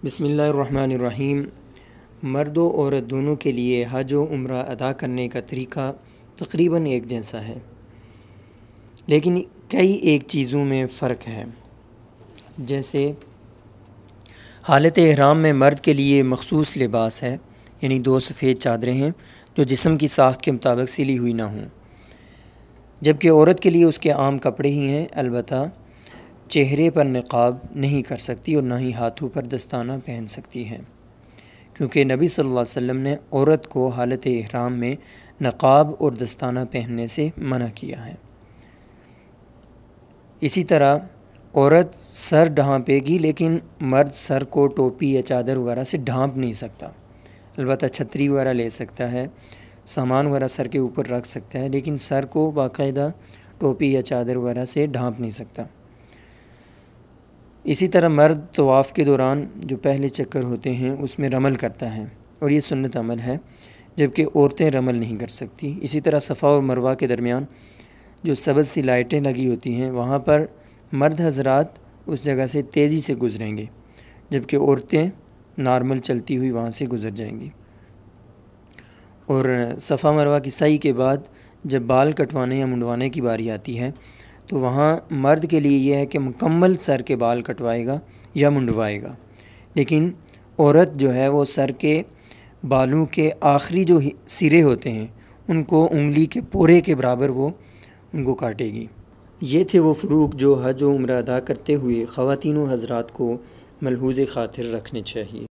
بسم اللہ الرحمن الرحیم۔ مرد و عورت دونوں کے لیے حج و عمرہ ادا کرنے کا طریقہ تقریباً ایک جیسا ہے، لیکن کئی ایک چیزوں میں فرق ہے۔ جیسے حالت احرام میں مرد کے لیے مخصوص لباس ہے، یعنی 2 سفید چادریں ہیں جو جسم کی ساخت کے مطابق سلی ہوئی نہ ہوں، جبکہ عورت کے لیے اس کے عام کپڑے ہی ہیں، البتہ چہرے پر نقاب نہیں کر سکتی اور نہ ہی ہاتھوں پر دستانہ پہن سکتی ہے، کیونکہ نبی صلی اللہ علیہ وسلم نے عورت کو حالت احرام میں نقاب اور دستانہ پہننے سے منع کیا ہے۔ اسی طرح عورت سر ڈھانپے گی، لیکن مرد سر کو ٹوپی یا چادر وغیرہ سے ڈھانپ نہیں سکتا، البتہ چھتری وغیرہ لے سکتا ہے، سامان وغیرہ سر کے اوپر رکھ سکتا ہے، لیکن سر کو باقاعدہ ٹوپی یا چادر وغیرہ سے ڈھانپ نہیں سکتا۔ اسی طرح مرد طواف کے دوران جو پہلے چکر ہوتے ہیں اس میں رمل کرتا ہے، اور یہ سنت عمل ہے، جبکہ عورتیں رمل نہیں کر سکتی۔ اسی طرح صفا اور مروہ کے درمیان جو سبز سی لائٹیں لگی ہوتی ہیں وہاں پر مرد حضرات اس جگہ سے تیزی سے گزریں گے، جبکہ عورتیں نارمل چلتی ہوئی وہاں سے گزر جائیں گی۔ اور صفا مروہ کی سعی کے بعد جب بال کٹوانے یا منڈوانے کی باری آتی ہے تو وہاں مرد کے لیے یہ ہے کہ مکمل سر کے بال کٹوائے گا یا منڈوائے گا، لیکن عورت جو ہے وہ سر کے بالوں کے آخری جو سرے ہوتے ہیں ان کو انگلی کے پورے کے برابر وہ ان کو کاٹے گی۔ یہ تھے وہ فروق جو حج و عمرہ ادا کرتے ہوئے خواتین و حضرات کو ملحوظ خاطر رکھنے چاہیے۔